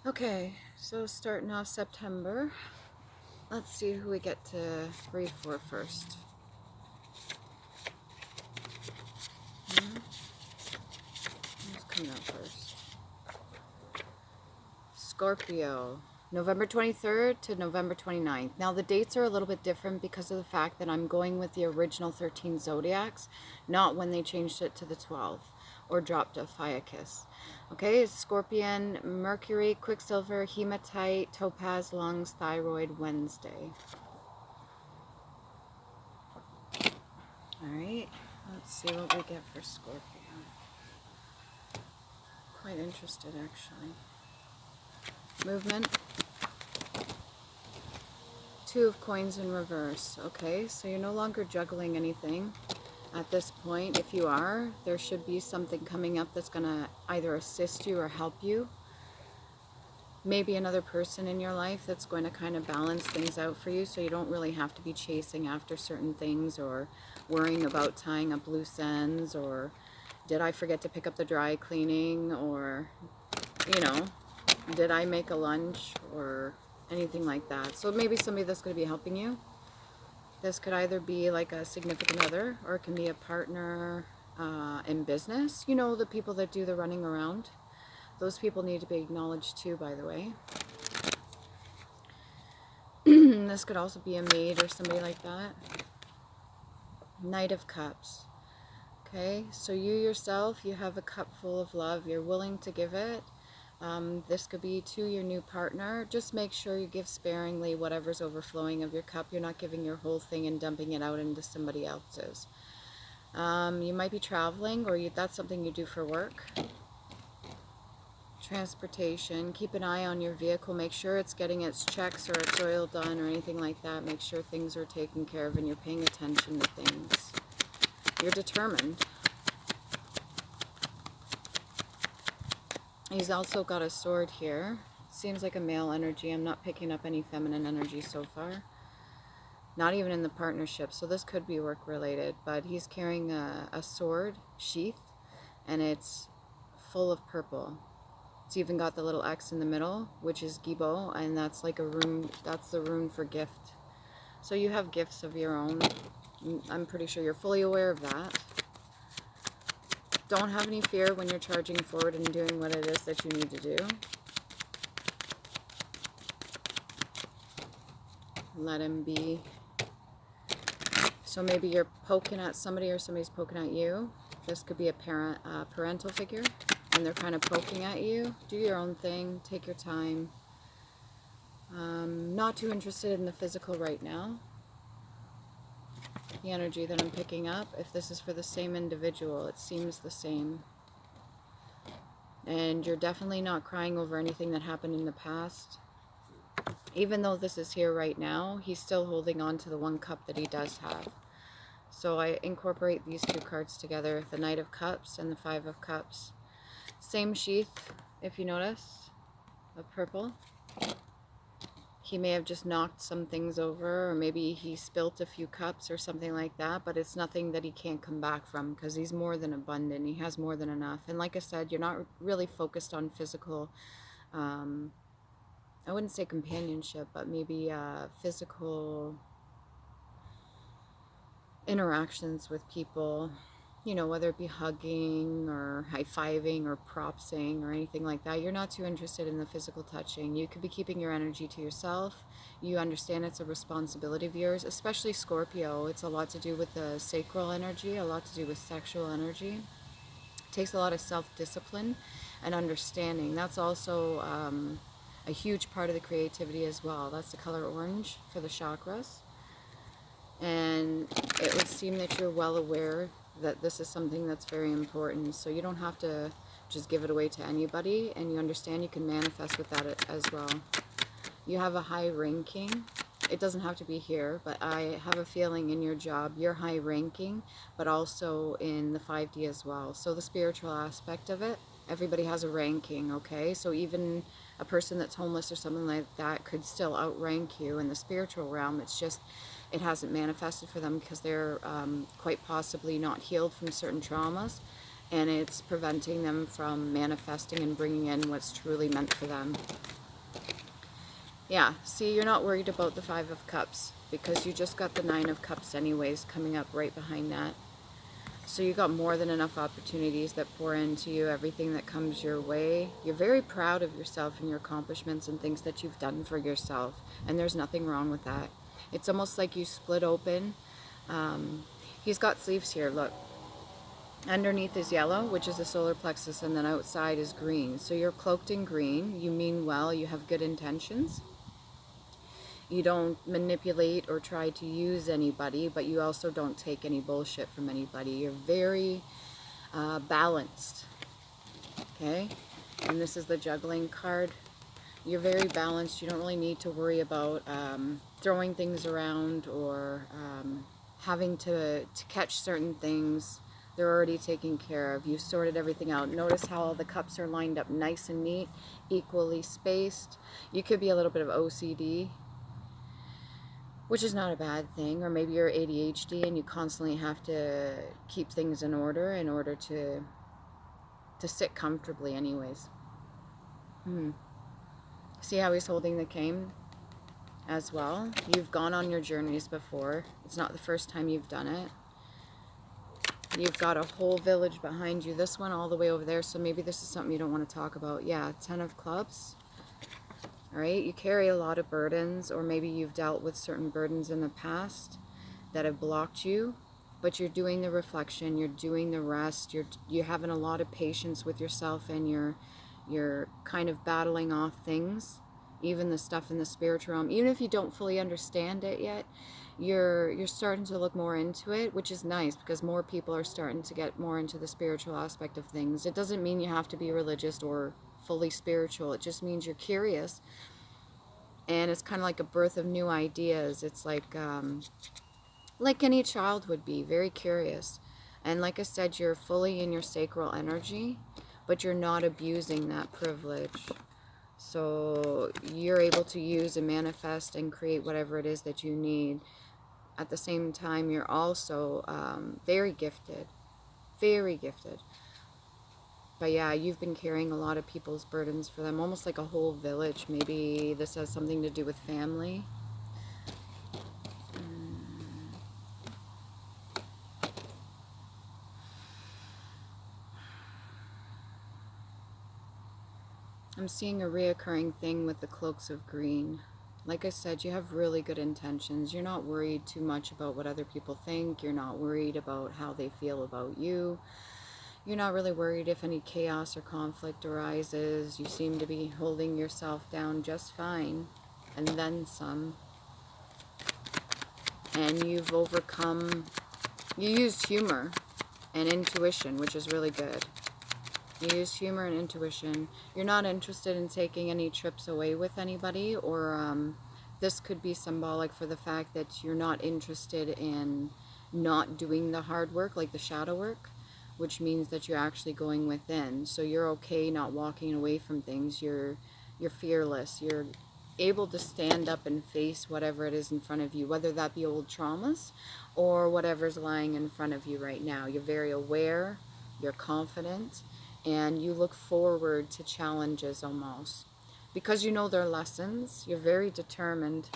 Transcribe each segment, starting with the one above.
Okay, so starting off September, let's see who we get to read for first. Who's coming up first? Scorpio, November 23rd to November 29th. Now the dates are a little bit different because of the fact that I'm going with the original 13 zodiacs, not when they changed it to the 12 or dropped a Fiacus. Okay, it's Scorpion, Mercury, Quicksilver, Hematite, Topaz, Lungs, Thyroid, Wednesday. Alright, let's see what we get for Scorpio. Quite interested actually. Movement. Two of Coins in reverse. Okay, so you're no longer juggling anything at this point. If you are, there should be something coming up that's going to either assist you or help you. Maybe another person in your life that's going to kind of balance things out for you, so you don't really have to be chasing after certain things or worrying about tying up loose ends, or did I forget to pick up the dry cleaning, or, you know, did I make a lunch, or anything like that. So maybe somebody that's going to be helping you. This could either be like a significant other, or it can be a partner in business. You know, the people that do the running around. Those people need to be acknowledged too, by the way. This could also be a maid or somebody like that. Knight of Cups. Okay, so you yourself, you have a cup full of love. You're willing to give it. This could be to your new partner. Just make sure you give sparingly whatever's overflowing of your cup. You're not giving your whole thing and dumping it out into somebody else's. You might be traveling, or that's something you do for work. Transportation. Keep an eye on your vehicle. Make sure it's getting its checks or its oil done or anything like that. Make sure things are taken care of and you're paying attention to things. You're determined. He's also got a sword here. Seems like a male energy. I'm not picking up any feminine energy so far. Not even in the partnership. So this could be work related. But he's carrying a sword sheath, and it's full of purple. It's even got the little X in the middle, which is Gibo, and that's like a rune. That's the rune for gift. So you have gifts of your own. I'm pretty sure you're fully aware of that. Don't have any fear when you're charging forward and doing what it is that you need to do. Let him be. So maybe you're poking at somebody or somebody's poking at you. This could be a parental figure, and they're kind of poking at you. Do your own thing. Take your time. Not too interested in the physical right now. The energy that I'm picking up, if this is for the same individual, it seems the same. And you're definitely not crying over anything that happened in the past. Even though this is here right now, he's still holding on to the one cup that he does have. So I incorporate these two cards together, the Knight of Cups and the Five of Cups. Same sheath, if you notice, of purple. He may have just knocked some things over, or maybe he spilt a few cups or something like that, but it's nothing that he can't come back from, because he's more than abundant. He has more than enough. And like I said, you're not really focused on physical, I wouldn't say companionship, but maybe physical interactions with people. You know, whether it be hugging or high-fiving or propsing or anything like that. You're not too interested in the physical touching. You could be keeping your energy to yourself. You understand it's a responsibility of yours, especially Scorpio. It's a lot to do with the sacral energy, a lot to do with sexual energy. It takes a lot of self-discipline and understanding. That's also a huge part of the creativity as well. That's the color orange for the chakras. And it would seem that you're well aware that this is something that's very important. So you don't have to just give it away to anybody, and you understand you can manifest with that as well. You have a high ranking. It doesn't have to be here, but I have a feeling in your job you're high ranking, but also in the 5D as well. So the spiritual aspect of it, everybody has a ranking, okay? So even a person that's homeless or something like that could still outrank you in the spiritual realm. It's just it hasn't manifested for them because they're quite possibly not healed from certain traumas, and it's preventing them from manifesting and bringing in what's truly meant for them. Yeah, see, you're not worried about the Five of Cups because you just got the Nine of Cups anyways coming up right behind that. So you got more than enough opportunities that pour into you, everything that comes your way. You're very proud of yourself and your accomplishments and things that you've done for yourself. And there's nothing wrong with that. It's almost like you split open. He's got sleeves here, look. Underneath is yellow, which is the solar plexus, and then outside is green. So you're cloaked in green. You mean well. You have good intentions. You don't manipulate or try to use anybody, but you also don't take any bullshit from anybody. You're very balanced, okay? And this is the juggling card. You're very balanced. You don't really need to worry about throwing things around or having to catch certain things. They're already taken care of. You sorted everything out. Notice how all the cups are lined up nice and neat, equally spaced. You could be a little bit of OCD, which is not a bad thing, or maybe you're ADHD and you constantly have to keep things in order to sit comfortably anyways. See how he's holding the cane as well? You've gone on your journeys before. It's not the first time you've done it. You've got a whole village behind you. This one all the way over there, so maybe this is something you don't want to talk about. Yeah, 10 of Clubs. All right, you carry a lot of burdens, or maybe you've dealt with certain burdens in the past that have blocked you, but you're doing the reflection, you're doing the rest, you're having a lot of patience with yourself, and you're kind of battling off things, even the stuff in the spiritual realm. Even if you don't fully understand it yet, you're starting to look more into it, which is nice because more people are starting to get more into the spiritual aspect of things. It doesn't mean you have to be religious or fully spiritual. It just means you're curious, and it's kind of like a birth of new ideas. It's like any child would be, very curious. And like I said, you're fully in your sacral energy, but you're not abusing that privilege. So you're able to use and manifest and create whatever it is that you need. At the same time, you're also very gifted, very gifted. But yeah, you've been carrying a lot of people's burdens for them, almost like a whole village. Maybe this has something to do with family. I'm seeing a reoccurring thing with the cloaks of green. Like I said, you have really good intentions. You're not worried too much about what other people think. You're not worried about how they feel about you. You're not really worried if any chaos or conflict arises. You seem to be holding yourself down just fine, and then some. And you've overcome, you used humor and intuition, which is really good. You use humor and intuition. You're not interested in taking any trips away with anybody, or this could be symbolic for the fact that you're not interested in not doing the hard work, like the shadow work, which means that you're actually going within. So you're okay not walking away from things. You're fearless. You're able to stand up and face whatever it is in front of you, whether that be old traumas or whatever's lying in front of you right now. You're very aware, you're confident, and you look forward to challenges almost. Because you know they're lessons, you're very determined,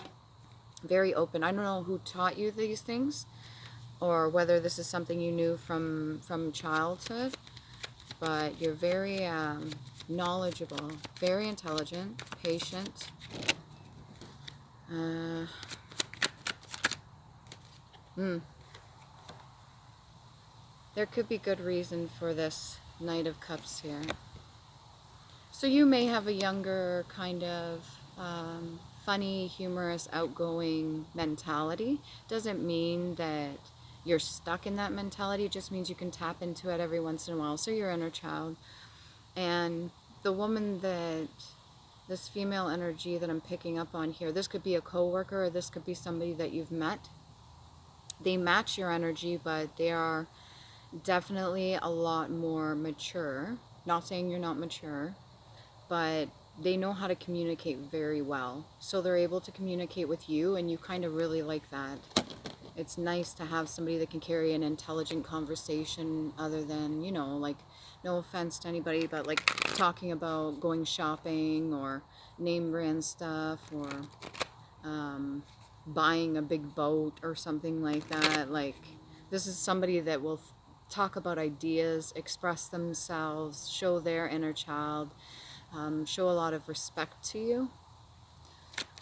very open. I don't know who taught you these things, or whether this is something you knew from childhood, but you're very knowledgeable, very intelligent, patient. There could be good reason for this Knight of Cups here. So you may have a younger kind of funny, humorous, outgoing mentality. Doesn't mean that you're stuck in that mentality. It just means you can tap into it every once in a while. So your inner child. And the woman that, this female energy that I'm picking up on here, this could be a coworker, or this could be somebody that you've met. They match your energy, but they are definitely a lot more mature. Not saying you're not mature, but they know how to communicate very well. So they're able to communicate with you, and you kind of really like that. It's nice to have somebody that can carry an intelligent conversation, other than, you know, like no offense to anybody, but like talking about going shopping or name brand stuff, or buying a big boat or something like that. Like, this is somebody that will talk about ideas, express themselves, show their inner child, show a lot of respect to you,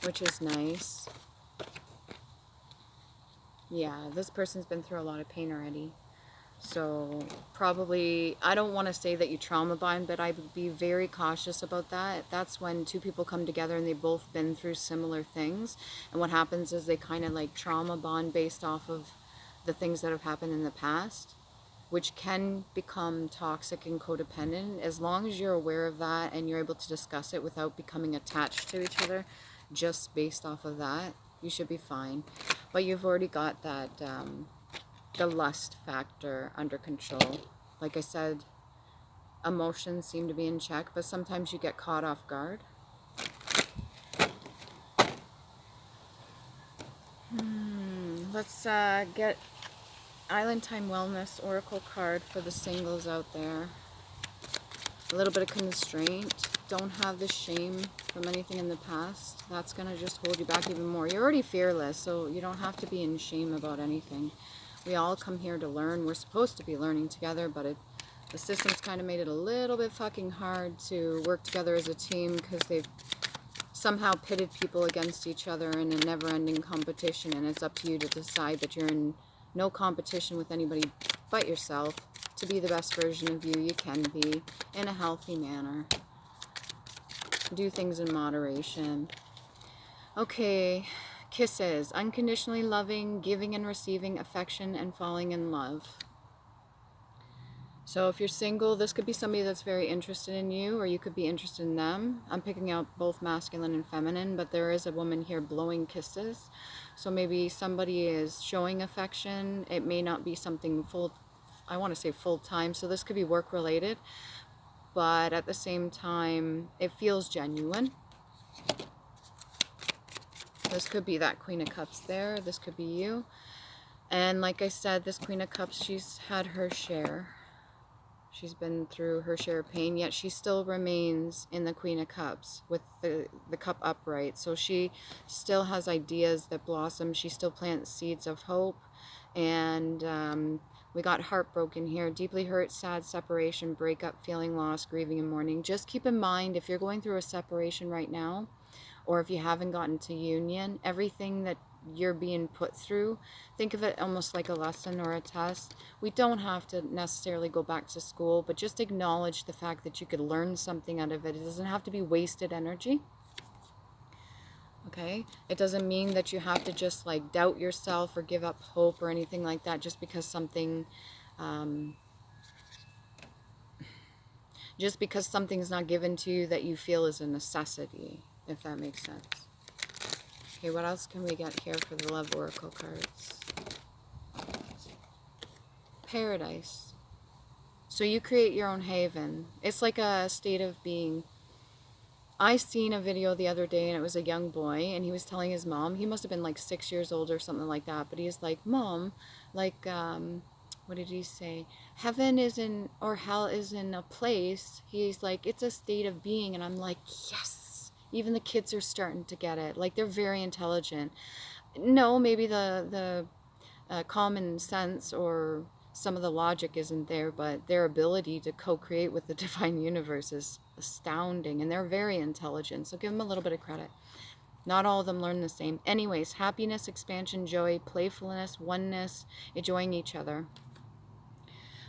which is nice. Yeah, this person's been through a lot of pain already. So probably, I don't want to say that you trauma bond, but I would be very cautious about that. That's when two people come together and they've both been through similar things. And what happens is they kind of like trauma bond based off of the things that have happened in the past, which can become toxic and codependent. As long as you're aware of that and you're able to discuss it without becoming attached to each other just based off of that, you should be fine. But you've already got that the lust factor under control. Like I said, emotions seem to be in check, but sometimes you get caught off guard. Let's get Island Time Wellness Oracle card for the singles out there. A little bit of constraint. Don't have the shame from anything in the past. That's going to just hold you back even more. You're already fearless, so you don't have to be in shame about anything. We all come here to learn. We're supposed to be learning together, but the system's kind of made it a little bit fucking hard to work together as a team because they've somehow pitted people against each other in a never-ending competition, and it's up to you to decide that you're in no competition with anybody but yourself to be the best version of you can be in a healthy manner. Do things in moderation. Okay. Kisses, unconditionally loving, giving and receiving affection, and falling in love. So if you're single, this could be somebody that's very interested in you, or you could be interested in them. I'm picking out both masculine and feminine, but there is a woman here blowing kisses. So maybe somebody is showing affection. It may not be something I want to say full-time, so this could be work-related, but at the same time, it feels genuine. This could be that Queen of Cups there. This could be you. And like I said, this Queen of Cups, she's had her share. She's been through her share of pain, yet she still remains in the Queen of Cups with the cup upright. So she still has ideas that blossom. She still plants seeds of hope. And we got heartbroken here. Deeply hurt, sad, separation, breakup, feeling lost, grieving, and mourning. Just keep in mind, if you're going through a separation right now, or if you haven't gotten to union, everything that you're being put through, think of it almost like a lesson or a test. We don't have to necessarily go back to school, but just acknowledge the fact that you could learn something out of it. It doesn't have to be wasted energy. Okay? It doesn't mean that you have to just like doubt yourself or give up hope or anything like that just because something something's not given to you that you feel is a necessity, if that makes sense. Okay, what else can we get here for the Love Oracle cards? Paradise. So you create your own haven. It's like a state of being. I seen a video the other day, and it was a young boy, and he was telling his mom, he must have been like 6 years old or something like that, but he's like, Mom, like, what did he say? Heaven isn't, or hell isn't a place. He's like, it's a state of being. And I'm like, yes. Even the kids are starting to get it. Like, they're very intelligent. No, maybe the common sense or some of the logic isn't there, but their ability to co-create with the divine universe is astounding, and they're very intelligent. So give them a little bit of credit. Not all of them learn the same. Anyways, happiness, expansion, joy, playfulness, oneness, enjoying each other.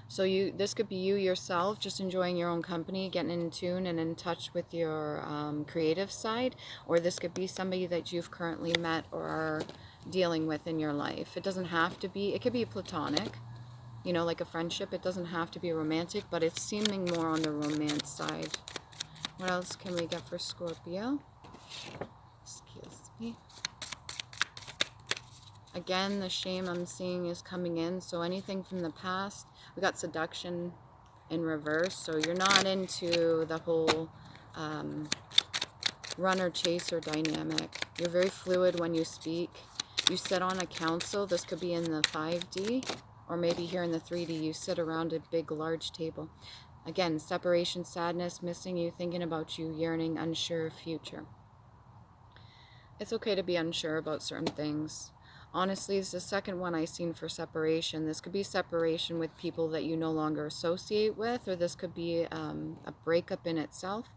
So this could be you yourself, just enjoying your own company, getting in tune and in touch with your creative side, or this could be somebody that you've currently met or are dealing with in your life. It doesn't have to be, it could be platonic, you know, like a friendship. It doesn't have to be romantic, but it's seeming more on the romance side. What else can we get for Scorpio? Excuse me. Again, the shame I'm seeing is coming in, so anything from the past. We got seduction in reverse, so you're not into the whole runner-chaser dynamic. You're very fluid when you speak. You sit on a council. This could be in the 5D, or maybe here in the 3D. You sit around a big, large table. Again, separation, sadness, missing you, thinking about you, yearning, unsure of future. It's okay to be unsure about certain things. Honestly, it's the second one I've seen for separation. This could be separation with people that you no longer associate with, or this could be a breakup in itself.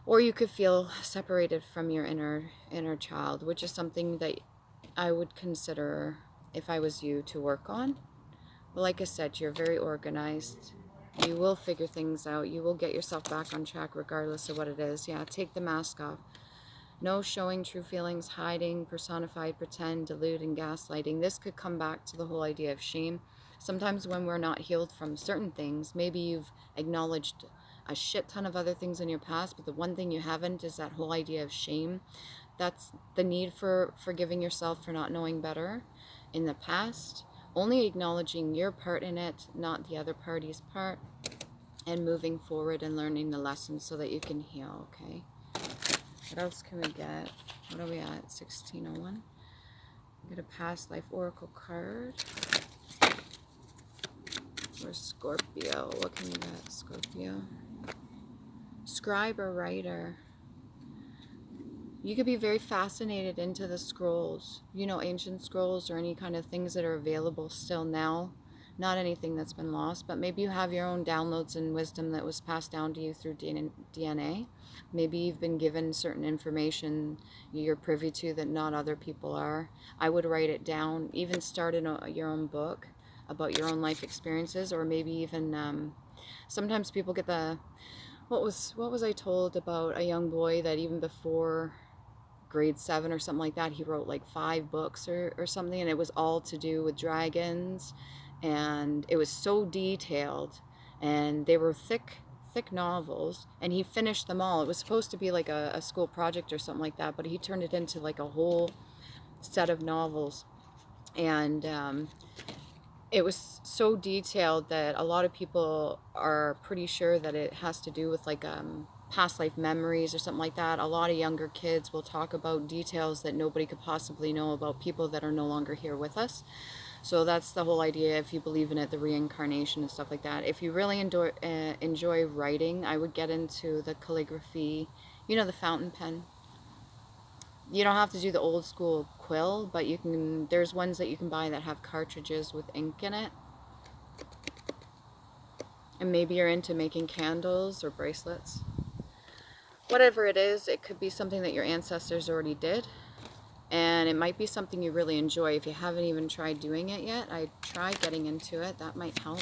Or you could feel separated from your inner child, which is something that I would consider, if I was you, to work on. But like I said, you're very organized. You will figure things out. You will get yourself back on track regardless of what it is. Yeah, take the mask off. No showing true feelings, hiding, personified, pretend, delude, and gaslighting. This could come back to the whole idea of shame. Sometimes when we're not healed from certain things, maybe you've acknowledged a shit ton of other things in your past, but the one thing you haven't is that whole idea of shame. That's the need for forgiving yourself for not knowing better in the past. Only acknowledging your part in it, not the other party's part, and moving forward and learning the lessons so that you can heal, okay? What else can we get? What are we at? 1601. Get a past life oracle card. Or Scorpio. What can we get? Scorpio. Scribe or writer. You could be very fascinated into the scrolls. You know, ancient scrolls or any kind of things that are available still now. Not anything that's been lost, but maybe you have your own downloads and wisdom that was passed down to you through DNA. Maybe you've been given certain information you're privy to that not other people are. I would write it down, even start your own book about your own life experiences, or maybe even sometimes people get the, what was I told about a young boy that even before grade 7 or something like that, he wrote like 5 books or something, and it was all to do with dragons, and it was so detailed, and they were thick novels, and he finished them all. It was supposed to be like a school project or something like that, but he turned it into like a whole set of novels, and it was so detailed that a lot of people are pretty sure that it has to do with like past life memories or something like that. A lot of younger kids will talk about details that nobody could possibly know about people that are no longer here with us. So that's the whole idea, if you believe in it, the reincarnation and stuff like that. If you really enjoy writing, I would get into the calligraphy, you know, the fountain pen. You don't have to do the old school quill, but you can, there's ones that you can buy that have cartridges with ink in it. And maybe you're into making candles or bracelets. Whatever it is, it could be something that your ancestors already did. And it might be something you really enjoy. If you haven't even tried doing it yet, I'd try getting into it. That might help.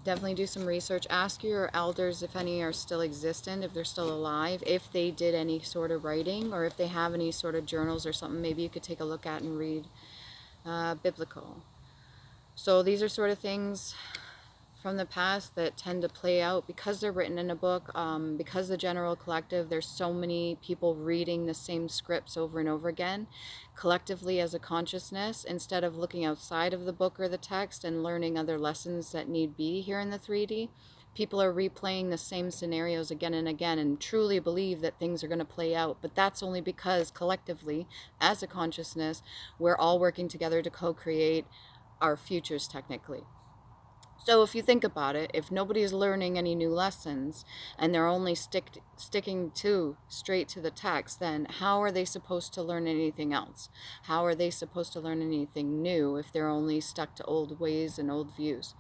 Definitely do some research. Ask your elders if any are still existent, if they're still alive, if they did any sort of writing, or if they have any sort of journals or something maybe you could take a look at and read biblical. So these are sort of things from the past that tend to play out because they're written in a book, because the general collective, there's so many people reading the same scripts over and over again collectively as a consciousness, instead of looking outside of the book or the text and learning other lessons that need be here in the 3D. People are replaying the same scenarios again and again and truly believe that things are going to play out, but that's only because collectively as a consciousness we're all working together to co-create our futures technically. So if you think about it, if nobody's learning any new lessons and they're only sticking straight to the text, then how are they supposed to learn anything else? How are they supposed to learn anything new if they're only stuck to old ways and old views?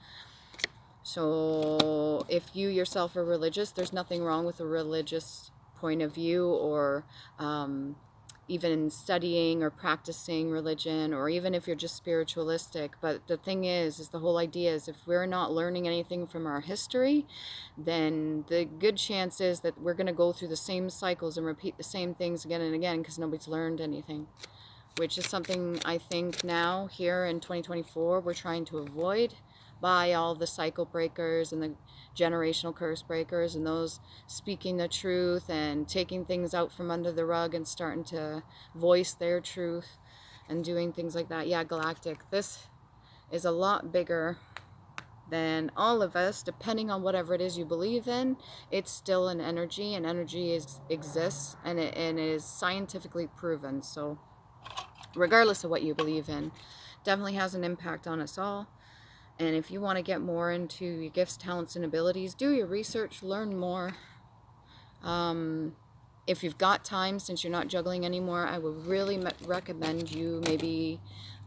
So if you yourself are religious, there's nothing wrong with a religious point of view, or even studying or practicing religion, or even if you're just spiritualistic. But the thing is the whole idea is if we're not learning anything from our history, then the good chance is that we're going to go through the same cycles and repeat the same things again and again because nobody's learned anything, which is something I think now here in 2024 we're trying to avoid by all the cycle breakers and the generational curse breakers and those speaking the truth and taking things out from under the rug and starting to voice their truth and doing things like that. Yeah, galactic. This is a lot bigger than all of us, depending on whatever it is you believe in. It's still an energy, and energy exists, and it is scientifically proven. So regardless of what you believe in, definitely has an impact on us all. And if you want to get more into your gifts, talents, and abilities, do your research, learn more. If you've got time, since you're not juggling anymore, I would really recommend you maybe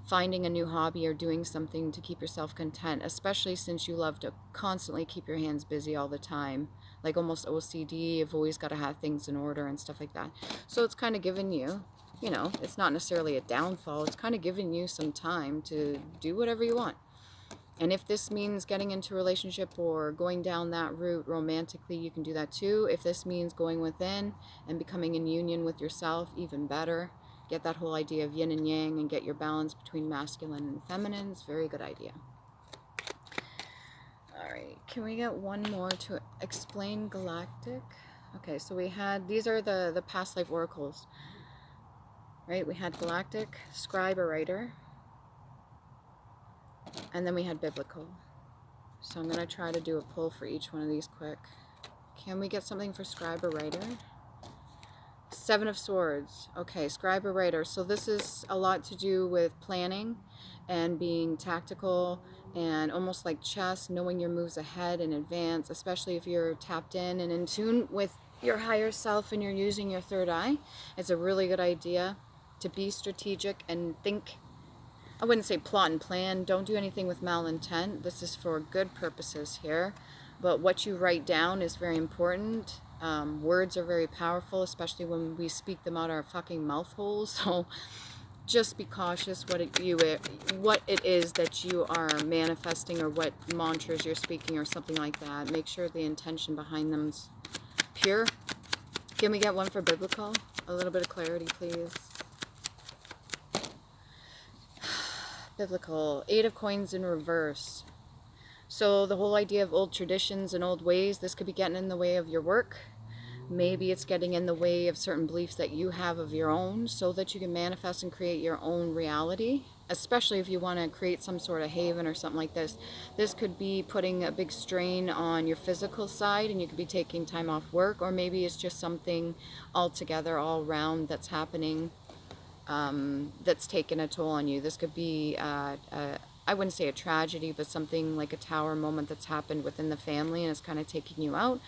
finding a new hobby or doing something to keep yourself content, especially since you love to constantly keep your hands busy all the time. Like almost OCD, you've always got to have things in order and stuff like that. So it's kind of giving you, you know, it's not necessarily a downfall. It's kind of giving you some time to do whatever you want. And if this means getting into a relationship or going down that route romantically, you can do that too. If this means going within and becoming in union with yourself, even better. Get that whole idea of yin and yang and get your balance between masculine and feminine. It's a very good idea. All right, can we get one more to explain galactic? Okay, so we had, these are the past life oracles, right? We had galactic, scribe or writer. And then we had biblical. So I'm going to try to do a pull for each one of these quick. Can we get something for scribe or writer? Seven of Swords. Okay, scribe or writer. So this is a lot to do with planning and being tactical and almost like chess, knowing your moves ahead in advance, especially if you're tapped in and in tune with your higher self and you're using your third eye. It's a really good idea to be strategic and think. I wouldn't say plot and plan. Don't do anything with malintent. This is for good purposes here. But what you write down is very important. Words are very powerful, especially when we speak them out our fucking mouth holes. So just be cautious what it is that you are manifesting or what mantras you're speaking or something like that. Make sure the intention behind them's pure. Can we get one for biblical? A little bit of clarity, please. Biblical, 8 of Coins in reverse. So the whole idea of old traditions and old ways, this could be getting in the way of your work. Maybe it's getting in the way of certain beliefs that you have of your own so that you can manifest and create your own reality, especially if you want to create some sort of haven or something like this. This could be putting a big strain on your physical side and you could be taking time off work, or maybe it's just something altogether all around that's happening that's taken a toll on you. This could be, I wouldn't say a tragedy, but something like a tower moment that's happened within the family and it's kind of taking you out.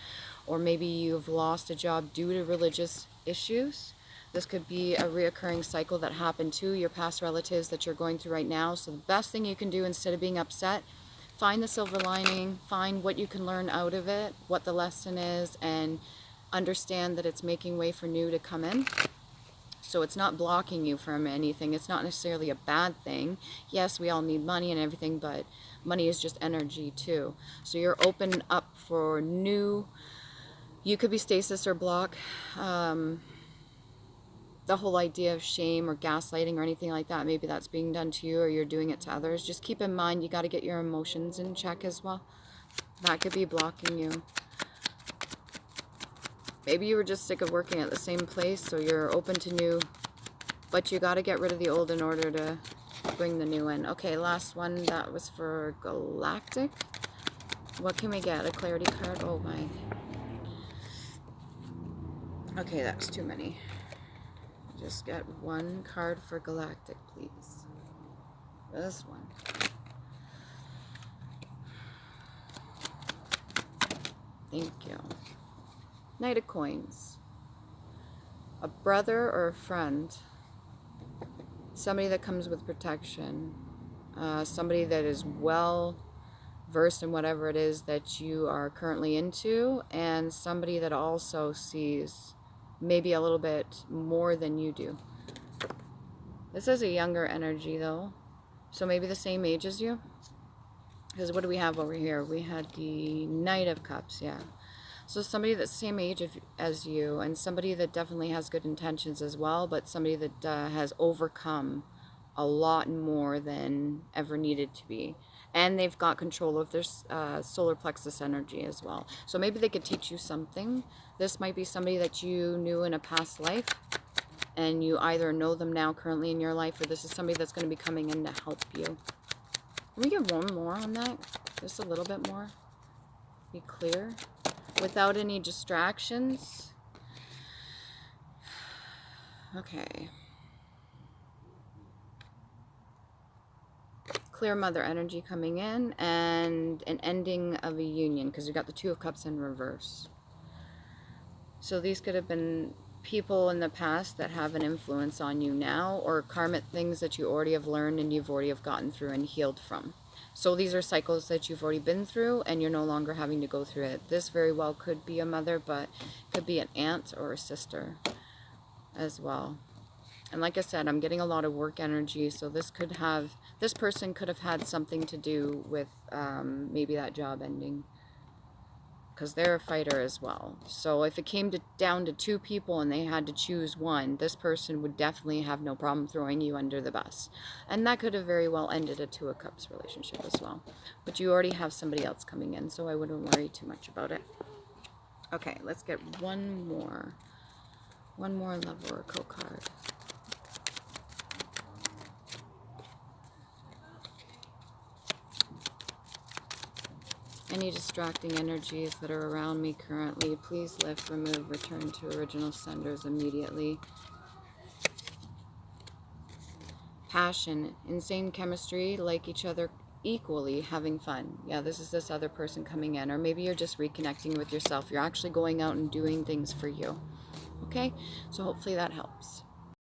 Or maybe you've lost a job due to religious issues. This could be a reoccurring cycle that happened to your past relatives that you're going through right now. So the best thing you can do, instead of being upset, find the silver lining, find what you can learn out of it, what the lesson is, and understand that it's making way for new to come in. So it's not blocking you from anything. It's not necessarily a bad thing. Yes, we all need money and everything, but money is just energy too. So you're open up for new. You could be stasis or block. The whole idea of shame or gaslighting or anything like that, maybe that's being done to you or you're doing it to others. Just keep in mind you got to get your emotions in check as well. That could be blocking you. Maybe you were just sick of working at the same place, so you're open to new, but you got to get rid of the old in order to bring the new in. Okay, last one. That was for galactic. What can we get? A clarity card? Oh my. Okay, that's too many. Just get one card for galactic, please. This one. Thank you. Knight of Coins. A brother or a friend. Somebody that comes with protection. Somebody that is well versed in whatever it is that you are currently into. And somebody that also sees maybe a little bit more than you do. This is a younger energy though. So maybe the same age as you. Because what do we have over here? We had the Knight of Cups, yeah. So somebody that's the same age as you, and somebody that definitely has good intentions as well, but somebody that has overcome a lot more than ever needed to be. And they've got control of their solar plexus energy as well. So maybe they could teach you something. This might be somebody that you knew in a past life, and you either know them now currently in your life, or this is somebody that's going to be coming in to help you. Can we get one more on that? Just a little bit more? Be clear? Without any distractions. Okay. clear mother energy coming in, and an ending of a union, because you got the Two of Cups in reverse. So these could have been people in the past that have an influence on you now, or karmic things that you already have learned and you've already have gotten through and healed from. So these are cycles that you've already been through and you're no longer having to go through it. This very well could be a mother, but could be an aunt or a sister as well. And like I said, I'm getting a lot of work energy, so this person could have had something to do with maybe that job ending, because they're a fighter as well. So if it came down to two people and they had to choose one, this person would definitely have no problem throwing you under the bus. And that could have very well ended a Two of Cups relationship as well. But you already have somebody else coming in, so I wouldn't worry too much about it. Okay, let's get one more Love Oracle card. Any distracting energies that are around me currently, please lift, remove, return to original senders immediately. Passion, insane chemistry, like each other equally, having fun. Yeah, this is this other person coming in, or maybe you're just reconnecting with yourself. You're actually going out and doing things for you. Okay, so hopefully that helps.